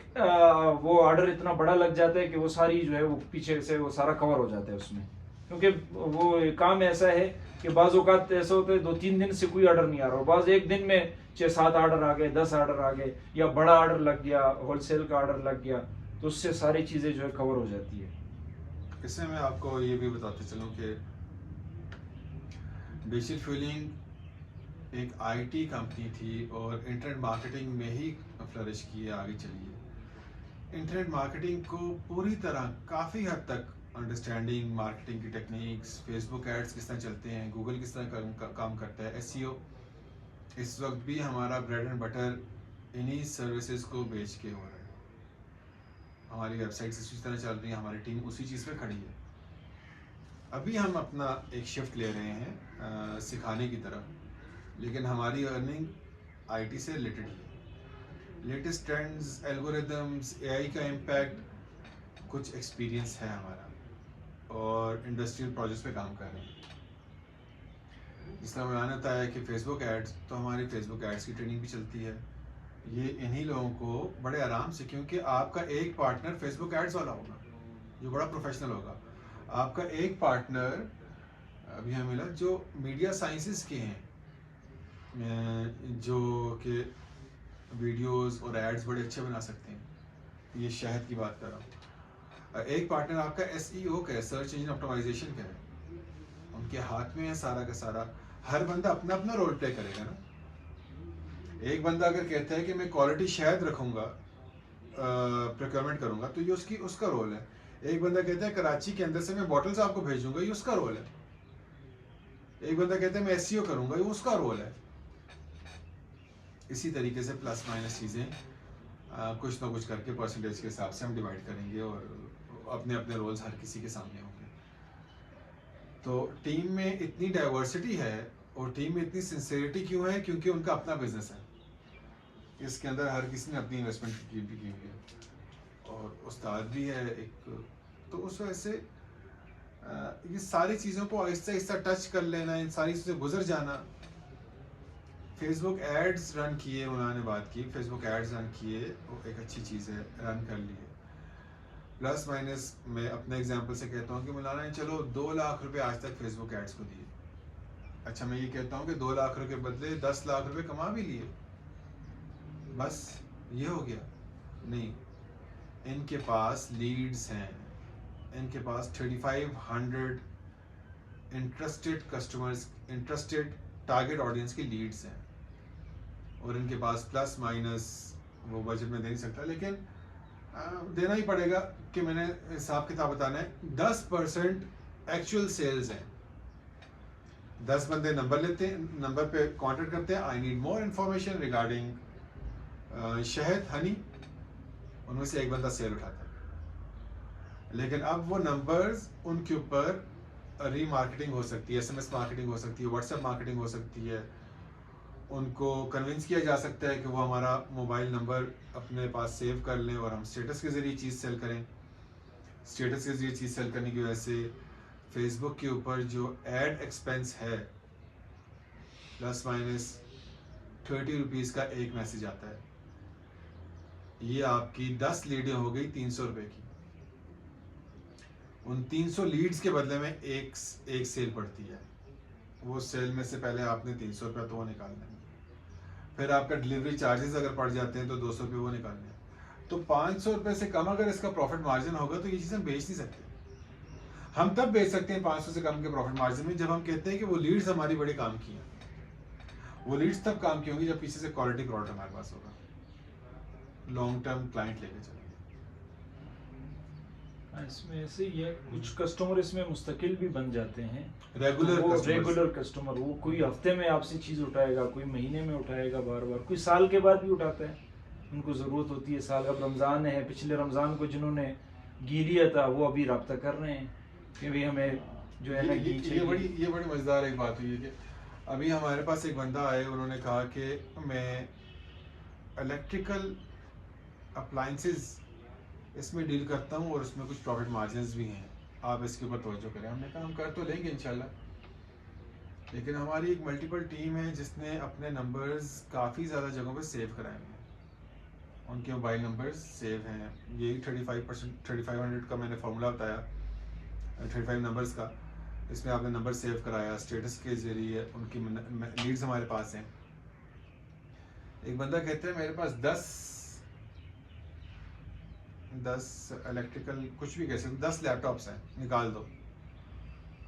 وہ آرڈر اتنا بڑا لگ جاتا ہے کہ وہ ساری جو ہے وہ پیچھے سے وہ سارا کور ہو جاتا ہے اس میں, کیونکہ وہ کام ایسا ہے کہ بعض اوقات ایسا ہوتا ہے 2-3 دن سے کوئی آرڈر نہیں آ رہا, اور بعض ایک دن میں 6-7 آرڈر آ گئے, 10 آرڈر آ گئے, یا بڑا آرڈر لگ گیا, ہول سیل کا آرڈر لگ گیا, تو اس سے ساری چیزیں جو ہے کور ہو جاتی ہے. اس سے میں آپ کو یہ بھی بتاتے چلوں کہ ڈیجیٹل فیولنگ ایک آئی ٹی کمپنی تھی اور انٹرنیٹ مارکیٹنگ میں ہی فلرش کی ہے, آگے چلی ہے. انٹرنیٹ مارکیٹنگ کو پوری طرح کافی حد تک انڈرسٹینڈنگ, مارکیٹنگ کی ٹیکنیکس, فیس بک ایڈس کس طرح چلتے ہیں, گوگل کس طرح کام کرتا ہے, ایس ای او, اس وقت بھی ہمارا بریڈ اینڈ بٹر انہی سروسز کو بیچ کے ہو رہا ہے. ہماری ویب سائٹس اسی طرح چل رہی ہیں, ہماری ٹیم اسی چیز پہ کھڑی ہے. ابھی ہم اپنا ایک شفٹ لے رہے ہیں سکھانے کی طرف, لیکن ہماری ارننگ آئی ٹی سے ریلیٹڈ ہے. لیٹسٹ ٹرینڈز, الگوریدمز, اے آئی کا امپیکٹ, کچھ ایکسپیرینس ہے ہمارا, اور انڈسٹریل پروجیکٹس پہ کام کر رہے ہیں. جس طرح میں نے بتایا کہ فیس بک ایڈس, تو ہماری فیس بک ایڈس کی ٹریننگ بھی چلتی ہے. یہ انہی لوگوں کو بڑے آرام سے, کیونکہ آپ کا ایک پارٹنر فیس بک ایڈس والا ہوگا جو بڑا پروفیشنل ہوگا, آپ کا ایک پارٹنر ابھی ہمیں ملا جو میڈیا سائنسز کے ہیں, جو کہ ویڈیوز اور ایڈز بڑے اچھے بنا سکتے ہیں. یہ شہد کی بات کر رہا ہوں. ایک پارٹنر آپ کا ایس ای او کا ہے, سرچ انجن آپٹیمائزیشن کا ہے. ان کے ہاتھ میں ہے سارا کا سارا. ہر بندہ اپنا اپنا رول پلے کرے گا نا. ایک بندہ اگر کہتا ہے کہ میں کوالٹی شہد رکھوں گا, پروکیورمنٹ کروں گا, تو یہ اس کا رول ہے. ایک بندہ کہتا ہے کراچی کے اندر سے میں بوٹلز آپ کو بھیجوں گا, یہ اس کا رول ہے. ایک بندہ کہتا ہے میں ایس سی او کروں گا, یہ اس کا رول ہے. اسی طریقے سے پلس مائنس چیزیں کچھ نہ کچھ کر کے پرسنٹیج کے حساب سے ہم ڈیوائڈ کریں گے, اور اپنے اپنے رولز ہر کسی کے سامنے ہوں گے. تو ٹیم میں اتنی ڈائیورسٹی ہے, اور ٹیم میں اتنی سنسیئرٹی کیوں ہے؟ کیونکہ ان کا اپنا بزنس ہے. اس کے اندر ہر کسی نے اپنی انویسٹمنٹ کی ہوئی ہے, اور استاد بھی ہے ایک. تو اس وجہ سے یہ ساری چیزوں کو آہستہ آہستہ ٹچ کر لینا, ان ساری چیزیں گزر جانا. فیس بک ایڈز رن کیے, انہوں نے بات کی فیس بک ایڈز رن کیے, وہ ایک اچھی چیز ہے, رن کر لیے. پلس مائنس میں اپنے ایگزامپل سے کہتا ہوں کہ مولانا نے چلو 2 لاکھ روپے آج تک فیس بک ایڈز کو دیے. اچھا میں یہ کہتا ہوں کہ 2 لاکھ روپے کے بدلے 10 لاکھ روپے کما بھی لیے, بس یہ ہو گیا؟ نہیں. ان کے پاس لیڈز ہیں, ان کے پاس 3500 interested customers, interested target audience کی لیڈز ہیں, اور ان کے پاس پلس مائنس وہ بجٹ میں دے نہیں سکتا, لیکن دینا ہی پڑے گا کہ میں نے حساب کتاب بتانا ہے. 10% ایکچوئل سیلز ہیں. 10 بندے نمبر لیتے ہیں, نمبر پہ کانٹیکٹ کرتے ہیں, I need more information regarding شہد, ہنی, ان میں سے ایک بندہ سیل اٹھاتا ہے. لیکن اب وہ نمبرز ان کے اوپر ری مارکیٹنگ ہو سکتی ہے, ایس ایم ایس مارکیٹنگ ہو سکتی ہے, واٹس ایپ مارکیٹنگ ہو سکتی ہے. ان کو کنونس کیا جا سکتا ہے کہ وہ ہمارا موبائل نمبر اپنے پاس سیو کر لیں, اور ہم اسٹیٹس کے ذریعے چیز سیل کریں. اسٹیٹس کے ذریعے چیز سیل کرنے کی وجہ سے فیس بک کے اوپر جو ایڈ ایکسپینس ہے, پلس مائنس 30 روپیز کا ایک میسج آتا ہے. یہ آپ کی 10 لیڈیں ہو گئی 300 روپے کی. ان 300 لیڈز کے بدلے میں ایک سیل پڑتی ہے. وہ سیل میں سے پہلے آپ نے 300 روپے تو وہ نکالنا ہے, پھر آپ کا ڈلیوری چارجز اگر پڑ جاتے ہیں تو 200 روپے وہ نکالنے ہیں. تو 500 روپے سے کم اگر اس کا پروفٹ مارجن ہوگا تو یہ چیز ہم بیچ نہیں سکتے. ہم تب بیچ سکتے ہیں 500 سے کم کے پروفٹ مارجن میں جب ہم کہتے ہیں کہ وہ لیڈز ہماری بڑے کام کی ہیں. وہ لیڈز تب کام کی ہوں گی جب پیچھے سے کوالٹی پروڈکٹ ہمارے پاس ہوگا, لانگ ٹرم کلائنٹ لے کے چلیں گے. اس میں ایسے ہی ہے, کچھ کسٹمر اس میں مستقل بھی بن جاتے ہیں, ریگولر کسٹمر, وہ کوئی ہفتے میں آپ سے چیز اٹھائے گا, کوئی مہینے میں اٹھائے گا, بار بار کوئی سال کے بعد بھی اٹھاتا ہے, ان کو ضرورت ہوتی ہے سال. اب رمضان ہے, پچھلے رمضان کو جنہوں نے گھی لیا تھا وہ ابھی رابطہ کر رہے ہیں کہ بھائی ہمیں جو ہے نا یہ بڑی مزیدار ایک بات ہوئی ہے کہ ابھی ہمارے پاس ایک بندہ آئے, انہوں نے کہا کہ میں الیکٹریکل اپلائنسز اس میں ڈیل کرتا ہوں اور اس میں کچھ پروفٹ مارجنز بھی ہیں, آپ اس کے اوپر توجہ کریں. ہم نے کہا ہم کر تو لیں گے انشاءاللہ, لیکن ہماری ایک ملٹیپل ٹیم ہے جس نے اپنے نمبرز کافی زیادہ جگہوں پہ سیو کرائے ہیں. ان کے موبائل نمبرز سیو ہیں. یہی 3500 کا میں نے فارمولا بتایا, 35 نمبرز کا. اس میں آپ نے نمبر سیو کرایا, اسٹیٹس کے ذریعے ان کی لیڈز ہمارے پاس ہیں. ایک بندہ کہتا ہے میرے پاس 10 الیکٹریکل کچھ بھی کہہ سکتے 10 لیپ ٹاپس ہیں, نکال دو.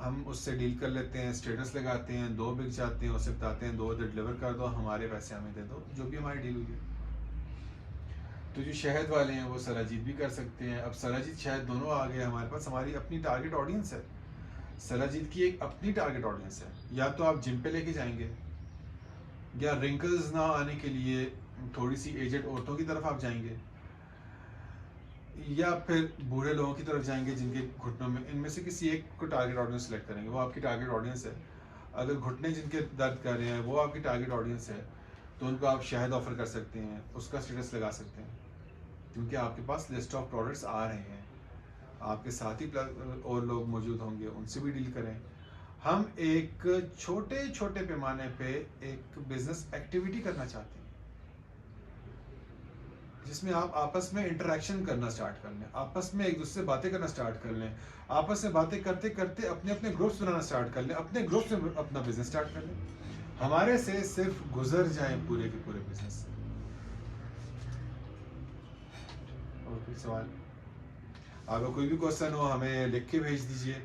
ہم اس سے ڈیل کر لیتے ہیں, اسٹیٹس لگاتے ہیں, 2 بک جاتے ہیں, اسے بتاتے ہیں 2 ڈلیور کر دو, ہمارے پیسے ہمیں دے دو, جو بھی ہماری ڈیل ہوئی ہے. تو جو شہد والے ہیں وہ سراجید بھی کر سکتے ہیں. اب سراجید شہد دونوں آ گئے ہمارے پاس. ہماری اپنی ٹارگٹ آڈینس ہے, سراجید کی ایک اپنی ٹارگٹ آڈینس ہے. یا تو آپ جم پہ لے کے جائیں گے, یا رنکلز نہ آنے کے لیے تھوڑی سی ایجڈ عورتوں کی طرف آپ جائیں گے, یا پھر بوڑھے لوگوں کی طرف جائیں گے جن کے گھٹنوں میں, ان میں سے کسی ایک کو ٹارگٹ آڈینس سلیکٹ کریں گے. وہ آپ کی ٹارگٹ آڈینس ہے. اگر گھٹنے جن کے درد کر رہے ہیں وہ آپ کی ٹارگٹ آڈینس ہے, تو ان کو آپ شہد آفر کر سکتے ہیں, اس کا اسٹیٹس لگا سکتے ہیں, کیونکہ آپ کے پاس لسٹ آف پروڈکٹس آ رہے ہیں. آپ کے ساتھ ہی اور لوگ موجود ہوں گے, ان سے بھی ڈیل کریں. ہم ایک چھوٹے پیمانے پہ ایک بزنس ایکٹیویٹی کرنا چاہتے ہیں جس میں آپ آپس میں انٹریکشن کرنا سٹارٹ کر لیں, آپس میں ایک دوسرے سے باتیں کرنا سٹارٹ کر لیں, آپس میں باتیں کرتے کرتے اپنے گروپس بنانا سٹارٹ کر لیں, اپنے گروپس میں اپنا بزنس سٹارٹ کر لیں. ہمارے سے صرف گزر جائیں پورے کے پورے بزنس سے. اور کوئی سوال, آپ کو کوئی بھی کوشچن ہو ہمیں لکھ کے بھیج دیجئے,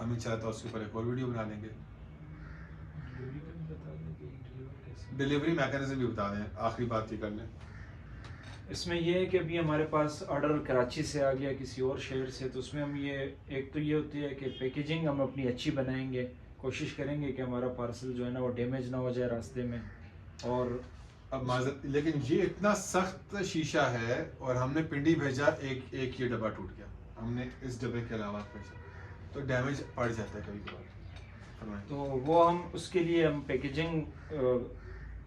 ہم انشاءاللہ اس کے اوپر ایک اور ویڈیو بنا لیں گے. ڈیلیوری میکانزم بھی بتا دیں, آخری بات یہ کر لیں. اس میں یہ ہے کہ ابھی ہمارے پاس آرڈر کراچی سے آ گیا کسی اور شہر سے, تو اس میں ہم یہ ایک تو یہ ہوتی ہے کہ پیکیجنگ ہم اپنی اچھی بنائیں گے, کوشش کریں گے کہ ہمارا پارسل جو ہے نا وہ ڈیمیج نہ ہو جائے راستے میں. اور اب معذرت, لیکن یہ اتنا سخت شیشہ ہے اور ہم نے پنڈی بھیجا, ایک یہ ڈبہ ٹوٹ گیا, ہم نے اس ڈبے کے علاوہ بھیجا, تو ڈیمیج پڑ جاتا ہے کبھی کبھار. تو وہ ہم اس کے لیے ہم پیکیجنگ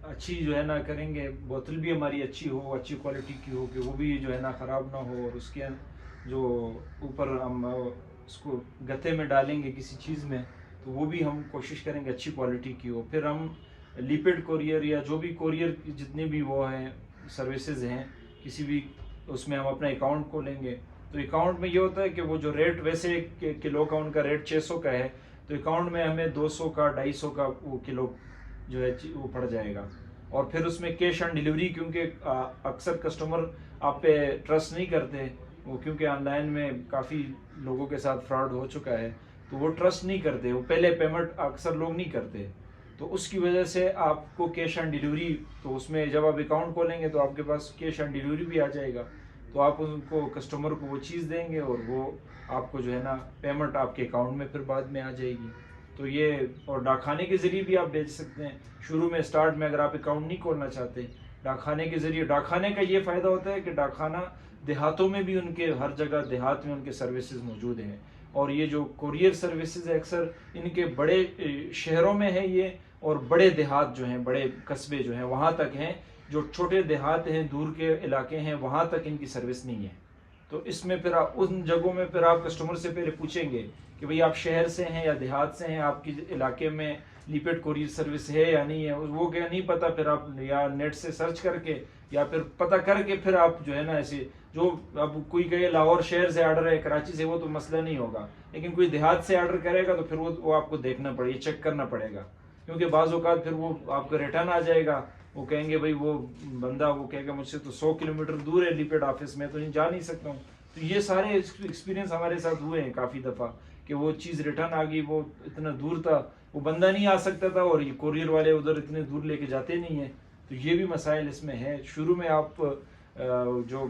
اچھی جو ہے نا کریں گے, بوتل بھی ہماری اچھی ہو, اچھی کوالٹی کی ہو, کہ وہ بھی جو ہے نا خراب نہ ہو, اور اس کے جو اوپر ہم اس کو گتے میں ڈالیں گے کسی چیز میں, تو وہ بھی ہم کوشش کریں گے اچھی کوالٹی کی ہو. پھر ہم لیپڈ کوریئر یا جو بھی کوریئر جتنے بھی وہ ہیں سروسز ہیں, کسی بھی اس میں ہم اپنا اکاؤنٹ کھولیں گے. تو اکاؤنٹ میں یہ ہوتا ہے کہ وہ جو ریٹ ویسے کلو کا ان کا ریٹ 600 کا ہے, تو اکاؤنٹ میں ہمیں 200 کا 250 کا وہ کلو جو ہے وہ پڑ جائے گا. اور پھر اس میں کیش آن ڈیلیوری, کیونکہ اکثر کسٹمر آپ پہ ٹرسٹ نہیں کرتے وہ, کیونکہ آن لائن میں کافی لوگوں کے ساتھ فراڈ ہو چکا ہے, تو وہ ٹرسٹ نہیں کرتے, وہ پہلے پیمنٹ اکثر لوگ نہیں کرتے. تو اس کی وجہ سے آپ کو کیش آن ڈیلیوری, تو اس میں جب آپ اکاؤنٹ کھولیں گے تو آپ کے پاس کیش آن ڈیلیوری بھی آ جائے گا, تو آپ ان کو کسٹمر کو وہ چیز دیں گے اور وہ آپ کو جو ہے نا پیمنٹ آپ کے اکاؤنٹ میں پھر بعد میں آ جائے گی. تو یہ, اور ڈاک خانے کے ذریعے بھی آپ بھیج سکتے ہیں. شروع میں اسٹارٹ میں اگر آپ اکاؤنٹ نہیں کھولنا چاہتے, ڈاک خانے کے ذریعے, ڈاک خانے کا یہ فائدہ ہوتا ہے کہ ڈاک خانہ دیہاتوں میں بھی ان کے ہر جگہ دیہات میں ان کے سروسز موجود ہیں. اور یہ جو کوریئر سروسز ہے اکثر ان کے بڑے شہروں میں ہے یہ, اور بڑے دیہات جو ہیں, بڑے قصبے جو ہیں وہاں تک ہیں. جو چھوٹے دیہات ہیں, دور کے علاقے ہیں, وہاں تک ان کی سروس نہیں ہے. تو اس میں پھر آپ ان جگہوں میں پھر آپ کسٹمر سے پہلے پوچھیں گے کہ بھئی آپ شہر سے ہیں یا دیہات سے ہیں, آپ کی علاقے میں لیپڈ کوریئر سروس ہے یا نہیں ہے. وہ کیا نہیں پتہ, پھر آپ یا نیٹ سے سرچ کر کے یا پھر پتہ کر کے پھر آپ جو ہے نا ایسے, جو اب کوئی کہے لاہور شہر سے آرڈر ہے, کراچی سے, وہ تو مسئلہ نہیں ہوگا, لیکن کوئی دیہات سے آرڈر کرے گا تو پھر وہ آپ کو دیکھنا پڑے گا, چیک کرنا پڑے گا, کیونکہ بعض اوقات پھر وہ آپ کا ریٹرن آ جائے گا, وہ کہیں گے بھائی وہ بندہ وہ کہے گا مجھ سے تو 100 کلومیٹر دور ہے ہیلی پیڈ آفس، میں تو جا نہیں سکتا ہوں. تو یہ سارے ایکسپیرینس ہمارے ساتھ ہوئے ہیں کافی دفعہ کہ وہ چیز ریٹرن آ گئی، وہ اتنا دور تھا، وہ بندہ نہیں آ سکتا تھا، اور یہ کوریئر والے ادھر اتنے دور لے کے جاتے نہیں ہیں. تو یہ بھی مسائل اس میں ہیں. شروع میں آپ جو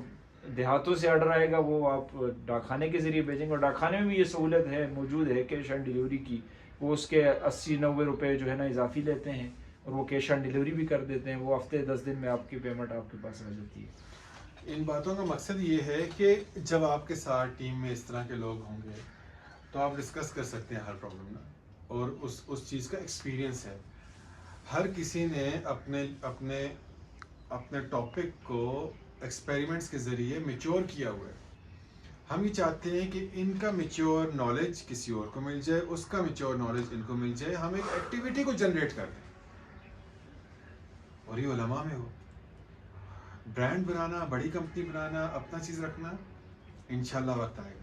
دیہاتوں سے آرڈر آئے گا وہ آپ ڈاک خانے کے ذریعے بھیجیں گے، اور ڈاک خانے میں بھی یہ سہولت ہے، موجود ہے کیش آن ڈیلیوری کی. وہ اس کے 80-90 روپے جو ہے نا اضافی لیتے ہیں، اور وہ کیش آن ڈیلیوری بھی کر دیتے ہیں. وہ ہفتے 10 دن میں آپ کی پیمنٹ آپ کے پاس آ جاتی ہے. ان باتوں کا مقصد یہ ہے کہ جب آپ کے ساتھ ٹیم میں اس طرح کے لوگ ہوں گے تو آپ ڈسکس کر سکتے ہیں ہر پرابلم نا، اور اس چیز کا ایکسپیرینس ہے. ہر کسی نے اپنے اپنے اپنے ٹاپک کو ایکسپیریمنٹس کے ذریعے میچور کیا ہوا ہے. ہم یہ چاہتے ہیں کہ ان کا میچور نالج کسی اور کو مل جائے، اس کا میچور نالج ان کو مل جائے، ہم ایک ایکٹیویٹی کو جنریٹ کر دیں، اور یہ علماء میں ہو. برانڈ بنانا، بڑی کمپنی بنانا، اپنا چیز رکھنا، انشاءاللہ وقت آئے گا.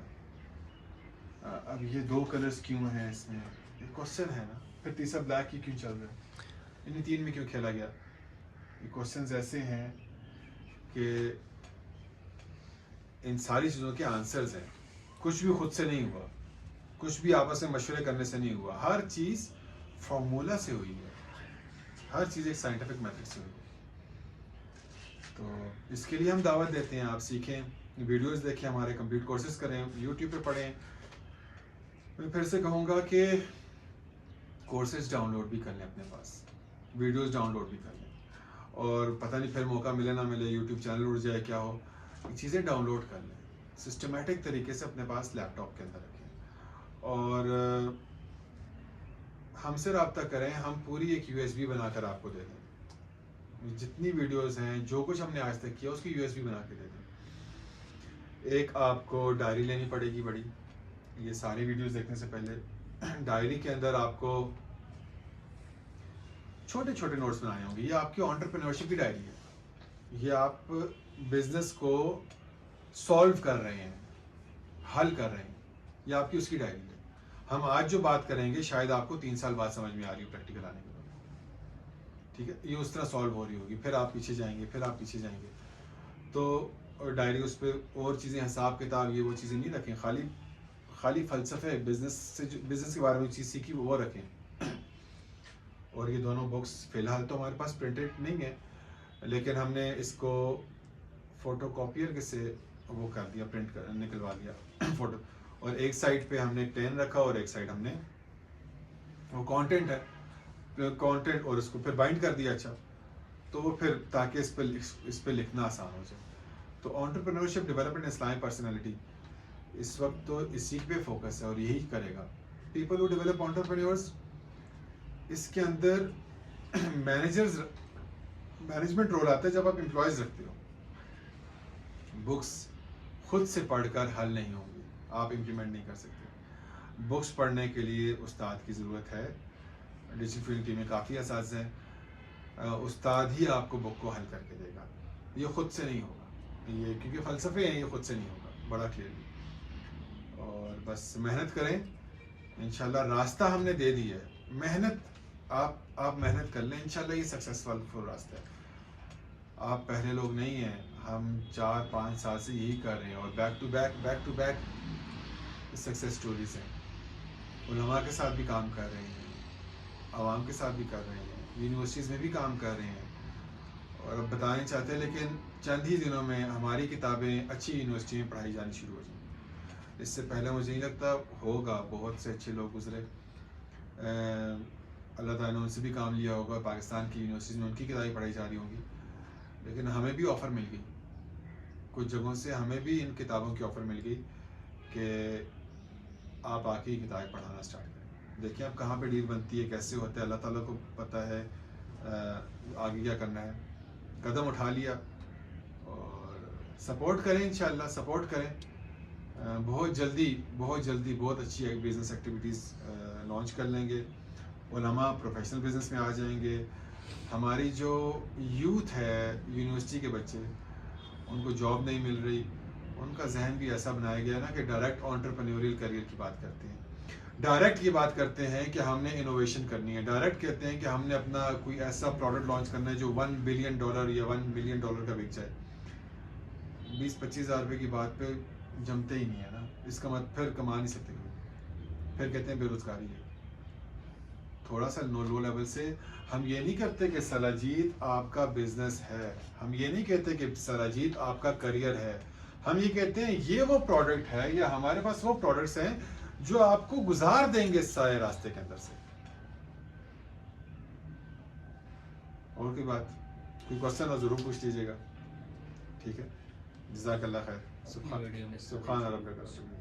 اب یہ 2 کلرز کیوں ہیں اس میں، یہ کوشچن ہے نا. پھر تیسرا بلیک کی کیوں چل رہا ہے، انہیں 3 میں کیوں کھیلا گیا. یہ کوشچنز ایسے ہیں کہ ان ساری چیزوں کے آنسرز ہیں. کچھ بھی خود سے نہیں ہوا، کچھ بھی آپس میں مشورے کرنے سے نہیں ہوا، ہر چیز فارمولا سے ہوئی ہے، ہر چیز ایک سائنٹیفک میتھڈ سے ہوئی ہے. تو اس کے لیے ہم دعوت دیتے ہیں، آپ سیکھیں، ویڈیوز دیکھیں، ہمارے کمپلیٹ کورسز کریں، یوٹیوب پہ پڑھیں. میں پھر سے کہوں گا کہ کورسز ڈاؤن لوڈ بھی کر لیں اپنے پاس، ویڈیوز ڈاؤن لوڈ بھی کر لیں. اور پتہ نہیں پھر موقع ملے نہ ملے، یوٹیوب چینل اڑ جائے کیا ہو، چیزیں ڈاؤن لوڈ کر لیں، سسٹمیٹک طریقے سے اپنے پاس لیپ ٹاپ کے اندر رکھیں، اور ہم سے رابطہ کریں. ہم پوری ایک USB بنا کر آپ کو دے دیں، جتنی ویڈیوز ہیں، جو کچھ ہم نے آج تک کیا اس کی USB بنا کے دے دیں. ایک آپ کو ڈائری لینی پڑے گی بڑی، یہ ساری ویڈیوز دیکھنے سے پہلے ڈائری کے اندر آپ کو چھوٹے چھوٹے نوٹس بنانے ہوں گے. یہ آپ کی انٹرپرینورشپ کی ڈائری ہے، یہ آپ بزنس کو سالو کر رہے ہیں، حل کر رہے ہیں، یہ آپ کی اس کی ڈائری ہے. ہم آج جو بات کریں گے شاید آپ کو 3 سال بعد سمجھ میں آ رہی ہو پریکٹیکل آنے کے بعد، ٹھیک ہے. یہ اس طرح سالو ہو رہی ہوگی، پھر آپ پیچھے جائیں گے، پھر آپ پیچھے جائیں گے. تو ڈائری اس پہ اور چیزیں، حساب کتاب، یہ وہ چیزیں نہیں رکھیں. خالی فلسفے بزنس کے بارے میں چیز سیکھی وہ رکھیں. اور یہ دونوں بکس فی الحال تو ہمارے پاس پرنٹڈ نہیں ہے، لیکن ہم نے اس کو فوٹو کاپیئر کے سے وہ کر دیا، نکلوا دیا فوٹو. اور ایک سائڈ پہ ہم نے پین رکھا، اور ایک سائڈ ہم نے وہ کانٹینٹ ہے، کانٹینٹ، اور اس کو پھر بائنڈ کر دیا. اچھا، تو وہ پھر تاکہ اس پہ لکھنا آسان ہو جائے. تو انٹرپرینورشپ ڈیولپمنٹ اسلامی پرسنالٹی اس وقت تو اسی پہ فوکس ہے، اور یہی کرے گا. پیپل ہو ڈیولپ انٹرپرینورز، اس کے اندر مینجمنٹ رول آتا ہے جب آپ امپلائیز رکھتے ہو. بکس خود سے پڑھ کر حل نہیں ہوں گی، آپ امپلیمنٹ نہیں کر سکتے. بکس پڑھنے کے لیے استاد کی ضرورت ہے. ڈیجیٹل فیلڈ ٹیم میں کافی اساتذہ ہیں، استاد ہی آپ کو بک کو حل کر کے دے گا، یہ خود سے نہیں ہوگا. یہ کیونکہ فلسفے ہیں، یہ خود سے نہیں ہوگا، بڑا کلیئرلی. اور بس محنت کریں، انشاءاللہ راستہ ہم نے دے دی ہے. محنت آپ محنت کر لیں، انشاءاللہ یہ سکسیسفل راستہ ہے. آپ پہلے لوگ نہیں ہیں، ہم 4-5 سال سے یہی کر رہے ہیں، اور back to back success stories ہیں. علماء کے ساتھ بھی کام کر رہے ہیں، عوام کے ساتھ بھی کر رہے ہیں، یونیورسٹیز میں بھی کام کر رہے ہیں. اور اب بتانا نہیں چاہتے، لیکن چند ہی دنوں میں ہماری کتابیں اچھی یونیورسٹی میں پڑھائی جانی شروع ہو جائیں. اس سے پہلے مجھے نہیں لگتا ہوگا. بہت سے اچھے لوگ گزرے، اللہ تعالیٰ نے ان سے بھی کام لیا ہوگا، پاکستان کی یونیورسٹیز میں ان کی کتابیں پڑھائی جا رہی ہوں گی. لیکن ہمیں بھی آفر مل گئی، کچھ جگہوں سے ہمیں بھی ان کتابوں کی آفر مل گئی کہ آپ آ کے یہ کتابیں پڑھانا اسٹارٹ کریں. دیکھیں اب کہاں پہ ڈیل بنتی ہے، کیسے ہوتا ہے، اللہ تعالیٰ کو پتہ ہے آگے کیا کرنا ہے. قدم اٹھا لیا، اور سپورٹ کریں، انشاءاللہ سپورٹ کریں. بہت جلدی بہت اچھی ایک بزنس ایکٹیویٹیز لانچ کر لیں گے. علماء پروفیشنل بزنس میں آ جائیں گے. ہماری جو یوتھ ہے، یونیورسٹی کے بچے، ان کو جاب نہیں مل رہی، ان کا ذہن بھی ایسا بنایا گیا نا کہ ڈائریکٹ انٹرپرینیوریل کریئر کی بات کرتے ہیں. ڈائریکٹ یہ بات کرتے ہیں کہ ہم نے انوویشن کرنی ہے، ڈائریکٹ کہتے ہیں کہ ہم نے اپنا کوئی ایسا پروڈکٹ لانچ کرنا ہے جو $1 بلین یا $1 ملین کا بک جائے. 20-25 ہزار روپے کی بات پہ جمتے ہی نہیں ہے نا. اس کا مطلب پھر کما نہیں سکتے کوئی، پھر کہتے ہیں بے روزگاری ہے. تھوڑا سا لو لیول سے ہم یہ نہیں کرتے کہ سلاجید آپ کا بزنس ہے، ہم یہ نہیں کہتے کہ سلاجید آپ کا کریئر ہے، ہم یہ کہتے ہیں یہ وہ پروڈکٹ ہے یا ہمارے پاس وہ پروڈکٹس ہیں جو آپ کو گزار دیں گے سارے راستے کے اندر سے. اور کوئی بات، کوئی کوشچن ہو ضرور پوچھ لیجیے گا. ٹھیک ہے، جزاک اللہ خیر. سبحان ربک رب العزت.